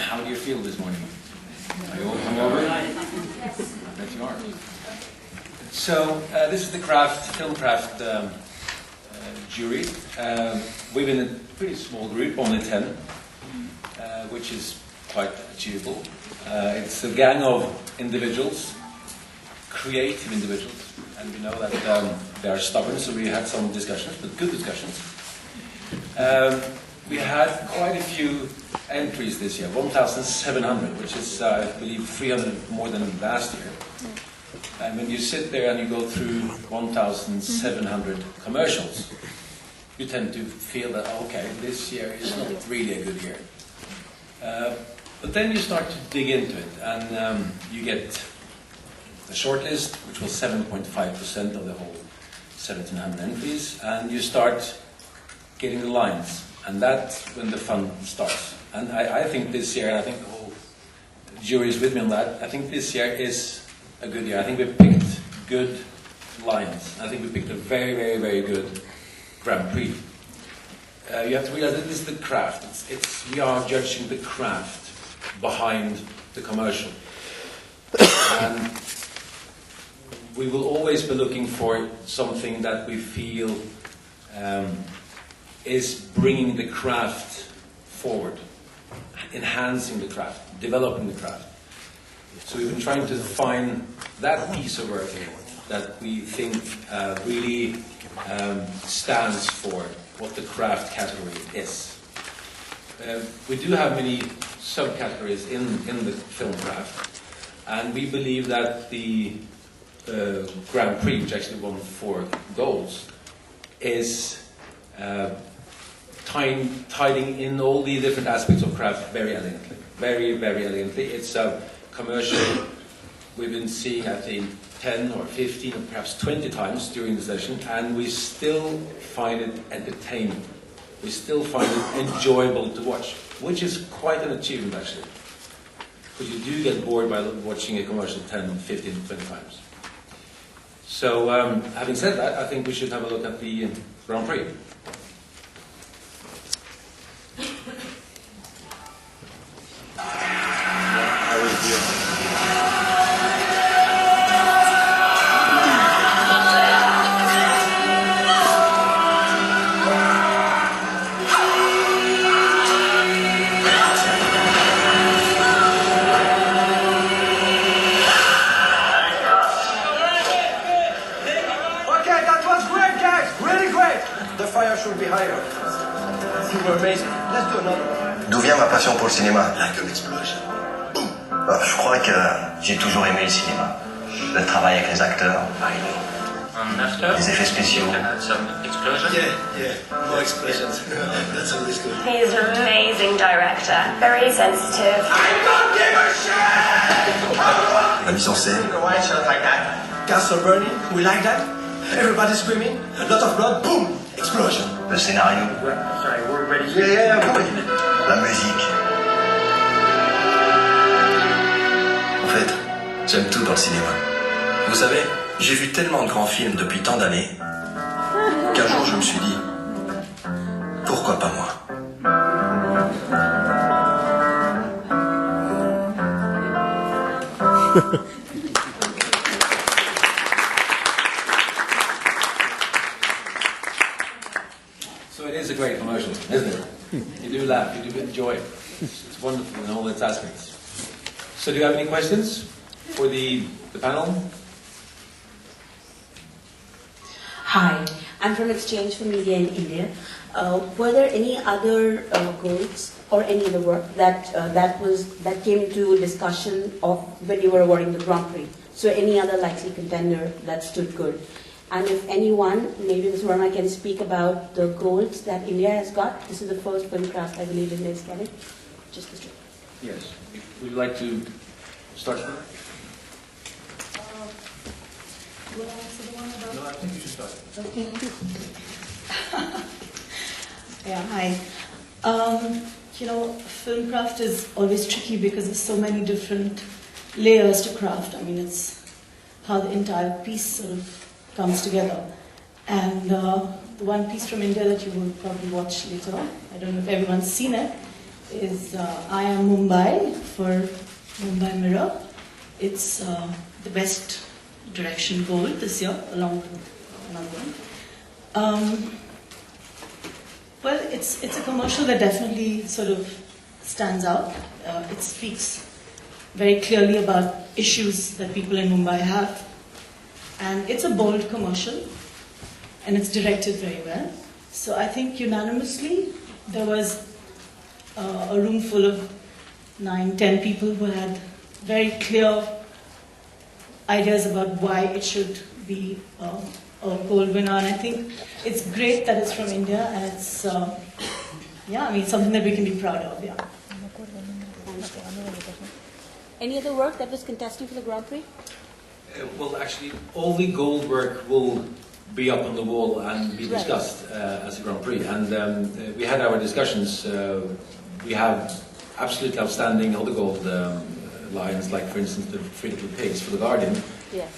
How do you feel this morning? Are you all hungover? Yes. I bet you are. So, this is the film craft jury. We've been a pretty small group, only 10, which is quite achievable. It's a gang of individuals, creative individuals, and we know that they are stubborn, so we had some discussions, but good discussions. We had quite a few entries this year, 1,700, which is, I believe, 300 more than last year. And when you sit there and you go through 1,700 commercials, you tend to feel that, okay, this year is not really a good year. But then you start to dig into it, and you get the shortlist, which was 7.5% of the whole 1,700 entries, and you start getting the lines. And that's when the fun starts. And I think this year, and I think the whole jury is with me on that, I think this year is a good year. I think we picked good lines. I think we picked a very, very, very good Grand Prix. You have to realize that this is the craft. We are judging the craft behind the commercial. And we will always be looking for something that we feel is bringing the craft forward, enhancing the craft, developing the craft. So we've been trying to find that piece of work that we think really stands for what the craft category is. We do have many subcategories in the film craft, and we believe that the Grand Prix, which actually won 4 golds, is tiding in all the different aspects of craft very elegantly. Very, very elegantly. It's a commercial we've been seeing, I think, 10 or 15 or perhaps 20 times during the session, and we still find it entertaining. We still find it enjoyable to watch, which is quite an achievement, actually. Because you do get bored by watching a commercial 10, 15, 20 times. So, having said that, I think we should have a look at the Grand Prix. D'où vient ma passion pour le cinéma? Je crois que j'ai toujours aimé le cinéma. Le travail avec les acteurs, les effets spéciaux. More explosions. That's always good. He's an amazing director, very sensitive. I don't give a shit! La mise en scène. Why shot like that? Castle burning, we like that. Everybody screaming, a lot of blood, boom, explosion. Le scénario. Sorry, we're ready. Yeah, la musique. En fait, j'aime tout dans le cinéma. Vous savez, j'ai vu tellement de grands films depuis tant d'années qu'un jour je me suis dit, pourquoi pas moi? So it is a great commercial, isn't it? You do laugh, you do enjoy it. It's wonderful in all its aspects. So do you have any questions for the panel? Hi, I'm from Exchange for Media in India. Were there any other goals or any other work that came into discussion of when you were awarding the Grand Prix? So any other likely contender that stood good? And if anyone, maybe Ms. Verma can speak about the goals that India has got. This is the first film craft I believe India is getting. Just the street. Yes. Would you like to start? Will I answer the one about? No, I think you should start. Okay. Yeah, hi. Film craft is always tricky because there's so many different layers to craft. I mean, it's how the entire piece sort of comes together. And the one piece from India that you will probably watch later on, I don't know if everyone's seen it, is I Am Mumbai for Mumbai Mirror. It's the best direction gold this year, along with another one. Well, it's a commercial that definitely sort of stands out. It speaks very clearly about issues that people in Mumbai have. And it's a bold commercial, and it's directed very well. So I think unanimously there was a room full of 9-10 people who had very clear ideas about why it should be a gold winner. And I think it's great that it's from India, and it's something that we can be proud of. Yeah. Any other work that was contesting for the Grand Prix? Well, actually, all the gold work will be up on the wall and be discussed as a Grand Prix. And we had our discussions. We have absolutely outstanding other gold lines, like, for instance, the Three Little Pigs for The Guardian. Yes.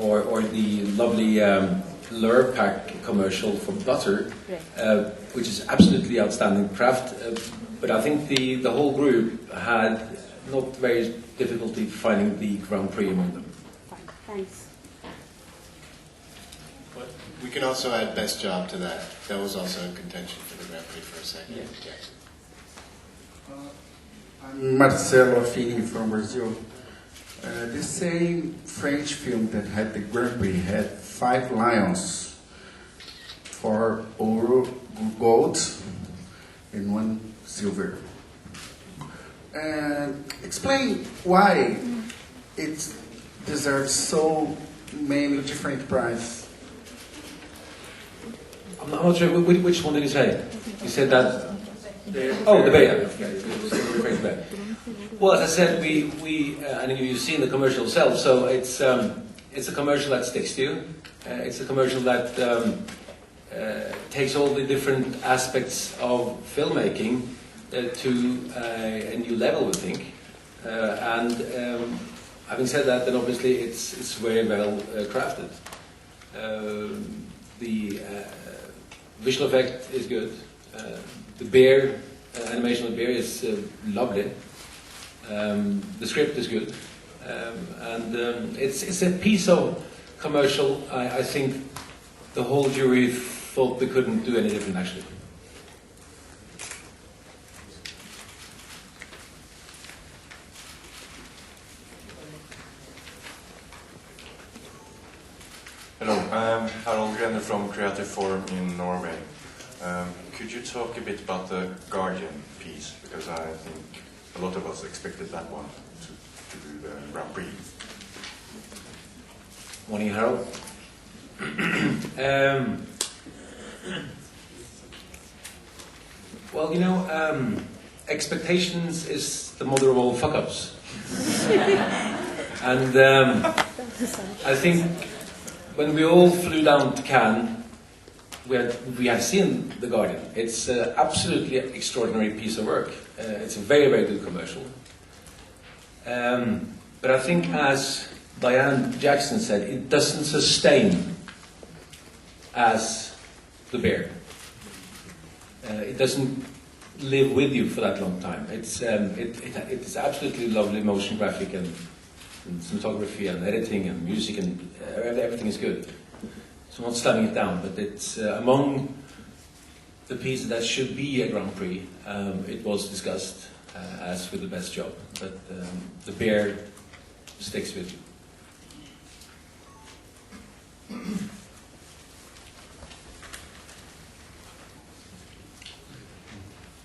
Or the lovely Lurpak commercial for butter, which is absolutely outstanding craft. But I think the whole group had not very difficulty finding the Grand Prix among them. Fine. Thanks. But we can also add best job to that. That was also in contention for the Grand Prix for a second. Yeah. I'm Marcelo Fini from Brazil. The same French film that had the Grand Prix had 5 lions, 4 gold, and 1 silver. Explain why it deserves so many different prizes. I'm not sure, which one did you say? You said that... the bear. Okay. Well, as I said, we and you've seen the commercial itself, so it's a commercial that sticks to you. It's a commercial that takes all the different aspects of filmmaking to a new level, we think. Having said that, then obviously it's very well crafted. The visual effect is good. The bear, animation of the bear is lovely. The script is good. It's a piece of commercial. I think the whole jury thought they couldn't do any different, actually. Hello, I'm Harald Grene from Creative Forum in Norway. Could you talk a bit about the Guardian piece? Because I think a lot of us expected that one to do the Grand Prix. Morning, Harold. Well, expectations is the mother of all fuck-ups. And I think when we all flew down to Cannes, we have seen The Guardian. It's an absolutely extraordinary piece of work. It's a very, very good commercial. But I think, as Diane Jackson said, it doesn't sustain as The Bear. It doesn't live with you for that long time. It's absolutely lovely motion graphic and cinematography and editing and music, and everything is good. So I'm not slamming it down, but it's among the pieces that should be a Grand Prix. It was discussed as with the best job, but The Bear sticks with you.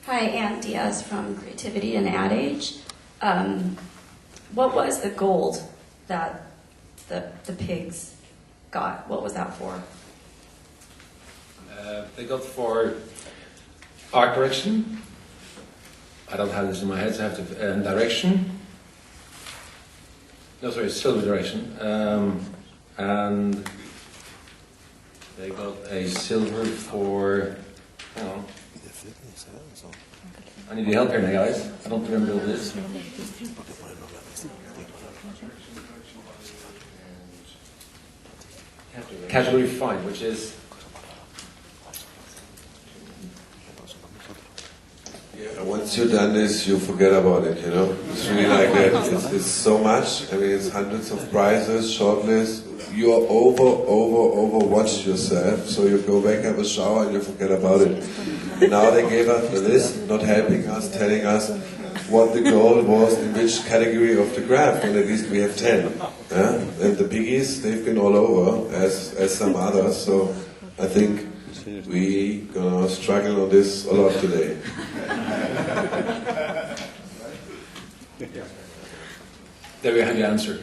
Hi, Ann Diaz from Creativity and Ad Age. What was the gold that the pigs got? What was that for? They got for art direction. I don't have this in my head, so I have to... direction. No, sorry, silver direction. And they got a silver for... Hang on. I need your help here now, guys. I don't remember all this. Category 5, which is... One once you've done this, you forget about it, you know? It's really like that. It's so much. I mean, it's hundreds of prizes, shortlist. You are overwatched yourself, so you go back, have a shower, and you forget about it. And now they gave us the list, not helping us, telling us what the goal was in which category of the graph, and at least we have 10. Yeah? And the piggies, they've been all over, as some others, so I think we gonna struggle on this a lot today. There we have your answer.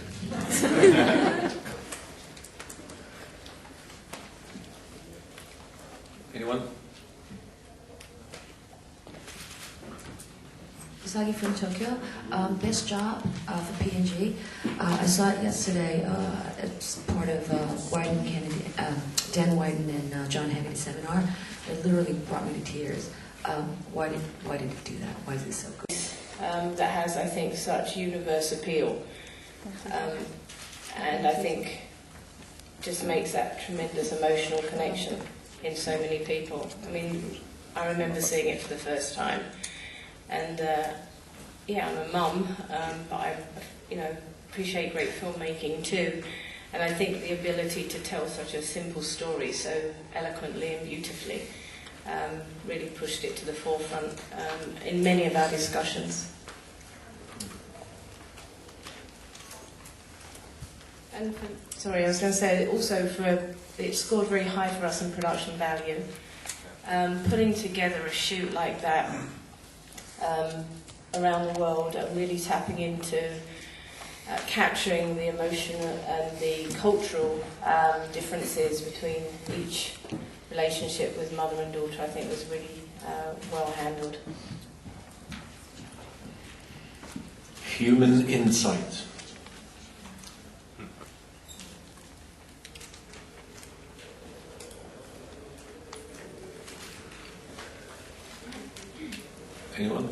Anyone? Usagi from Tokyo. Best job for P&G. I saw it yesterday. It's part of Wyden Kennedy, Dan Wyden and John Haggerty seminar. It literally brought me to tears. Why did it do that? Why is it so good? That has, I think, such universe appeal, and I think just makes that tremendous emotional connection in so many people. I mean, I remember seeing it for the first time. And yeah, I'm a mum, but I, appreciate great filmmaking too. And I think the ability to tell such a simple story so eloquently and beautifully really pushed it to the forefront in many of our discussions. And sorry, I was going to say also it scored very high for us in production value. Putting together a shoot like that. Around the world, really tapping into capturing the emotional and the cultural differences between each relationship with mother and daughter, I think was really well handled. Human insight. Anyone?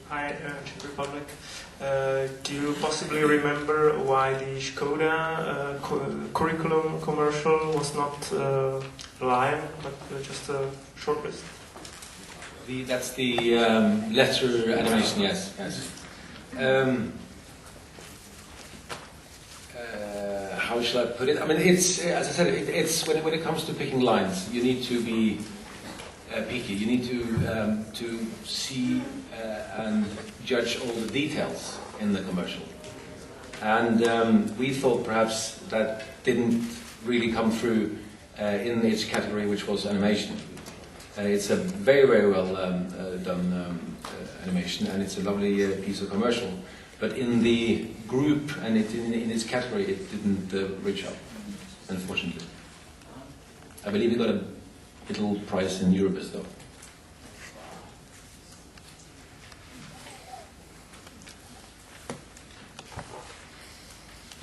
Hi, Czech Republic. Do you possibly remember why the Škoda curriculum commercial was not live, but just a shortlist? That's the letter animation, yes. How shall I put it? I mean, it's as I said, it's when it comes to picking lines, you need to be picky. You need to see and judge all the details in the commercial. And we thought perhaps that didn't really come through in its category, which was animation. It's a very, very well done animation, and it's a lovely piece of commercial. But in the group and in its category, it didn't reach up, unfortunately. I believe it got a little prize in Eurobus, though.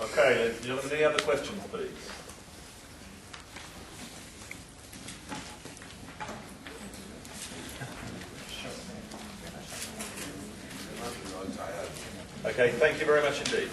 Okay, ladies and gentlemen, any other questions, please? Okay, thank you very much indeed.